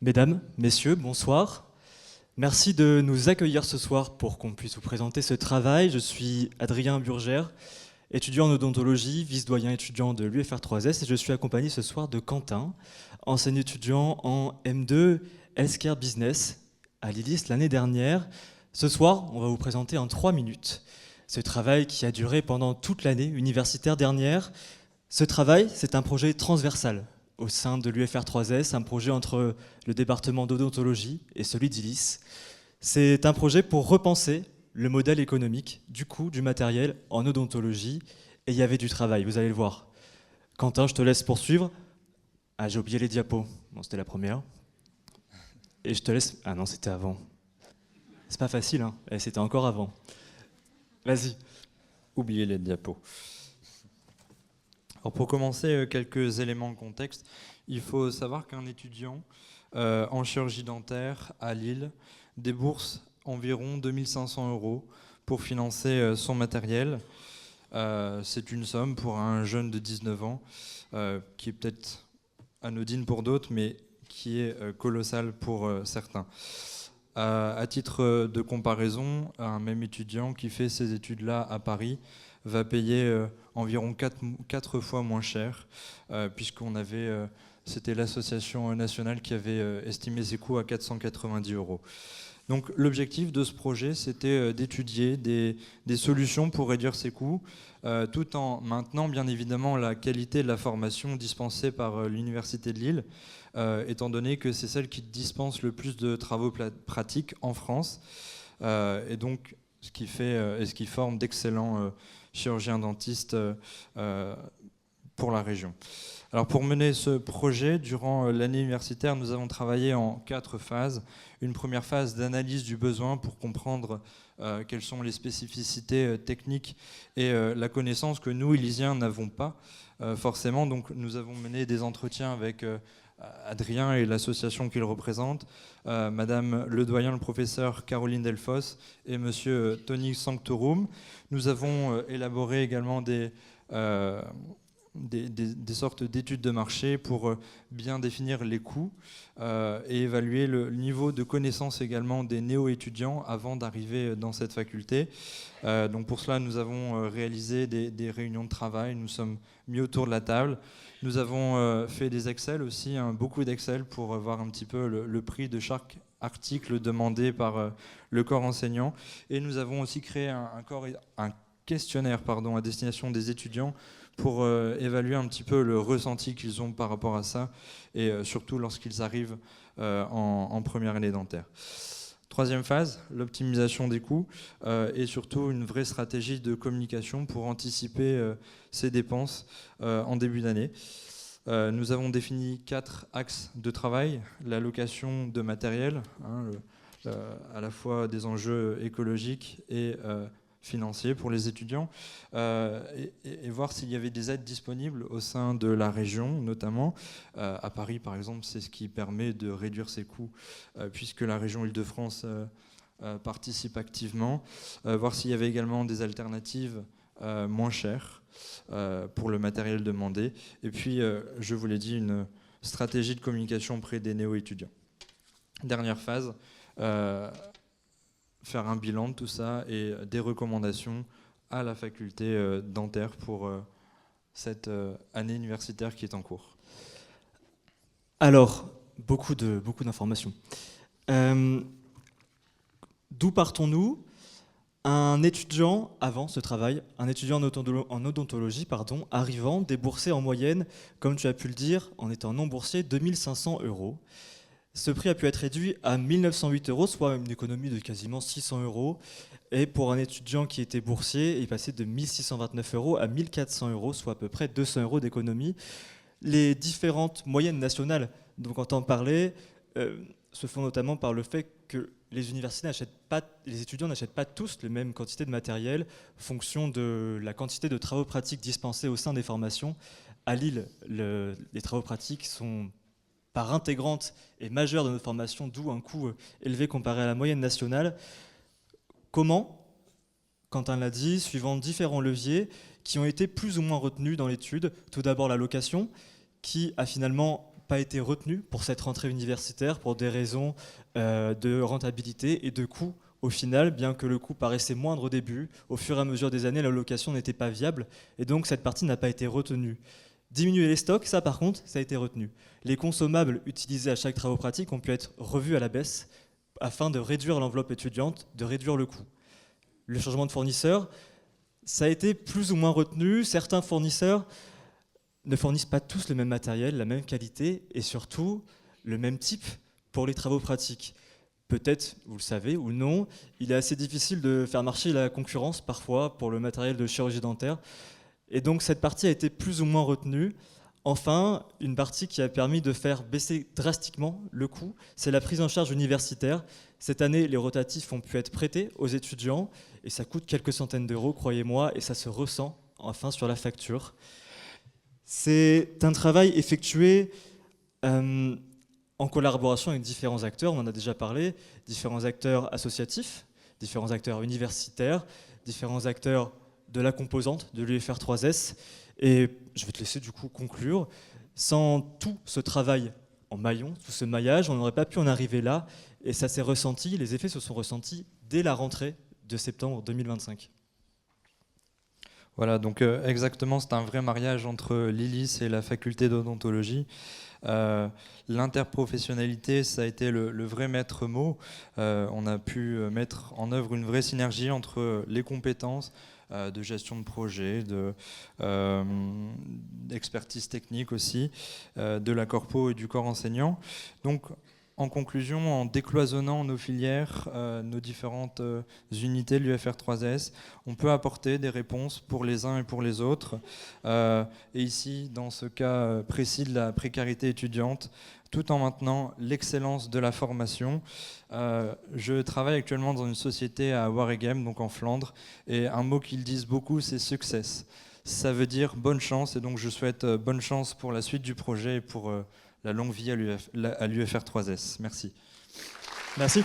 Mesdames, messieurs, bonsoir. Merci de nous accueillir ce soir pour qu'on puisse vous présenter ce travail. Je suis Adrien Burgère, étudiant en odontologie, vice-doyen étudiant de l'UFR3S, et je suis accompagné ce soir de Quentin, enseignant étudiant en M2 Healthcare Business à l'ILIS l'année dernière. Ce soir, on va vous présenter en 3 minutes ce travail qui a duré pendant toute l'année universitaire dernière. Ce travail, c'est un projet transversal au sein de l'UFR3S, un projet entre le département d'odontologie et celui d'ILIS. C'est un projet pour repenser le modèle économique du coût du matériel en odontologie, et il y avait du travail, vous allez le voir. Quentin, je te laisse poursuivre. Ah, j'ai oublié les diapos. Bon, c'était la première. Et je te laisse... Ah non, c'était avant. C'est pas facile, hein. Et c'était encore avant. Vas-y. Oubliez les diapos. Alors pour commencer, quelques éléments de contexte. Il faut savoir qu'un étudiant en chirurgie dentaire à Lille débourse environ 2500 € pour financer son matériel. C'est une somme pour un jeune de 19 ans qui est peut-être anodine pour d'autres, mais qui est colossale pour certains. À titre de comparaison, un même étudiant qui fait ces études-là à Paris va payer environ 4 fois moins cher, puisqu'on avait, c'était l'association nationale qui avait estimé ses coûts à 490 €. Donc l'objectif de ce projet, c'était d'étudier des solutions pour réduire ces coûts, tout en maintenant bien évidemment la qualité de la formation dispensée par l'Université de Lille, étant donné que c'est celle qui dispense le plus de travaux pratiques en France, et donc ce qui forme d'excellents chirurgiens dentistes pour la région. Alors pour mener ce projet, durant l'année universitaire, nous avons travaillé en 4 phases. Une première phase d'analyse du besoin pour comprendre quelles sont les spécificités techniques et la connaissance que nous, Ilisiens, n'avons pas forcément. Donc nous avons mené des entretiens avec Adrien et l'association qu'il représente, Madame le doyen, le professeur Caroline Delfos et Monsieur Tony Sanctorum. Nous avons élaboré également des sortes d'études de marché pour bien définir les coûts et évaluer le niveau de connaissance également des néo-étudiants avant d'arriver dans cette faculté. Donc pour cela, nous avons réalisé des réunions de travail, nous sommes mis autour de la table. Nous avons fait des Excel aussi, beaucoup d'Excel pour voir un petit peu le prix de chaque article demandé par le corps enseignant. Et nous avons aussi créé un questionnaire à destination des étudiants pour évaluer un petit peu le ressenti qu'ils ont par rapport à ça, et surtout lorsqu'ils arrivent en première année dentaire. Troisième phase, l'optimisation des coûts et surtout une vraie stratégie de communication pour anticiper ces dépenses en début d'année. Nous avons défini 4 axes de travail: l'allocation de matériel, à la fois des enjeux écologiques et financiers pour les étudiants, et voir s'il y avait des aides disponibles au sein de la région, notamment. À Paris, par exemple, c'est ce qui permet de réduire ses coûts, puisque la région Île-de-France participe activement. Voir s'il y avait également des alternatives moins chères pour le matériel demandé. Et puis, je vous l'ai dit, une stratégie de communication auprès des néo-étudiants. Dernière phase, faire un bilan de tout ça et des recommandations à la faculté dentaire pour cette année universitaire qui est en cours. Alors, beaucoup d'informations. D'où partons-nous ? Un étudiant, avant ce travail, un étudiant en odontologie, arrivant, déboursait en moyenne, comme tu as pu le dire, en étant non boursier, 2500 €. Ce prix a pu être réduit à 1908 €, soit une économie de quasiment 600 €. Et pour un étudiant qui était boursier, il passait de 1629 € à 1400 €, soit à peu près 200 € d'économie. Les différentes moyennes nationales dont Quentin parlait se font notamment par le fait que les étudiants n'achètent pas tous les mêmes quantités de matériel, fonction de la quantité de travaux pratiques dispensés au sein des formations. À Lille, les travaux pratiques sont part intégrante et majeure de notre formation, d'où un coût élevé comparé à la moyenne nationale. Comment ? Quentin l'a dit, suivant différents leviers qui ont été plus ou moins retenus dans l'étude. Tout d'abord la location, qui a finalement pas été retenus pour cette rentrée universitaire pour des raisons de rentabilité et de coût. Au final, bien que le coût paraissait moindre au début, au fur et à mesure des années, l'allocation n'était pas viable et donc cette partie n'a pas été retenue. Diminuer les stocks, ça par contre, ça a été retenu. Les consommables utilisés à chaque travaux pratique ont pu être revus à la baisse afin de réduire l'enveloppe étudiante, de réduire le coût. Le changement de fournisseur, ça a été plus ou moins retenu. Certains fournisseurs ne fournissent pas tous le même matériel, la même qualité et surtout le même type pour les travaux pratiques. Peut-être, vous le savez ou non, il est assez difficile de faire marcher la concurrence parfois pour le matériel de chirurgie dentaire. Et donc cette partie a été plus ou moins retenue. Enfin, une partie qui a permis de faire baisser drastiquement le coût, c'est la prise en charge universitaire. Cette année, les rotatifs ont pu être prêtés aux étudiants et ça coûte quelques centaines d'euros, croyez-moi, et ça se ressent enfin sur la facture. C'est un travail effectué en collaboration avec différents acteurs, on en a déjà parlé, différents acteurs associatifs, différents acteurs universitaires, différents acteurs de la composante de l'UFR3S. Et je vais te laisser du coup conclure. Sans tout ce travail en maillon, tout ce maillage, on n'aurait pas pu en arriver là. Et ça s'est ressenti, les effets se sont ressentis dès la rentrée de septembre 2025. Voilà, donc exactement, c'est un vrai mariage entre l'ILIS et la faculté d'odontologie. L'interprofessionnalité, ça a été le vrai maître mot. On a pu mettre en œuvre une vraie synergie entre les compétences de gestion de projet, d'expertise technique aussi, de la corpo et du corps enseignant. Donc, en conclusion, en décloisonnant nos filières, nos différentes unités de l'UFR3S, on peut apporter des réponses pour les uns et pour les autres. Et ici, dans ce cas précis de la précarité étudiante, tout en maintenant l'excellence de la formation. Je travaille actuellement dans une société à Waregem, donc en Flandre, et un mot qu'ils disent beaucoup, c'est « success ». Ça veut dire bonne chance, et donc je souhaite bonne chance pour la suite du projet et pour la longue vie à l'UFR3S. Merci. Merci.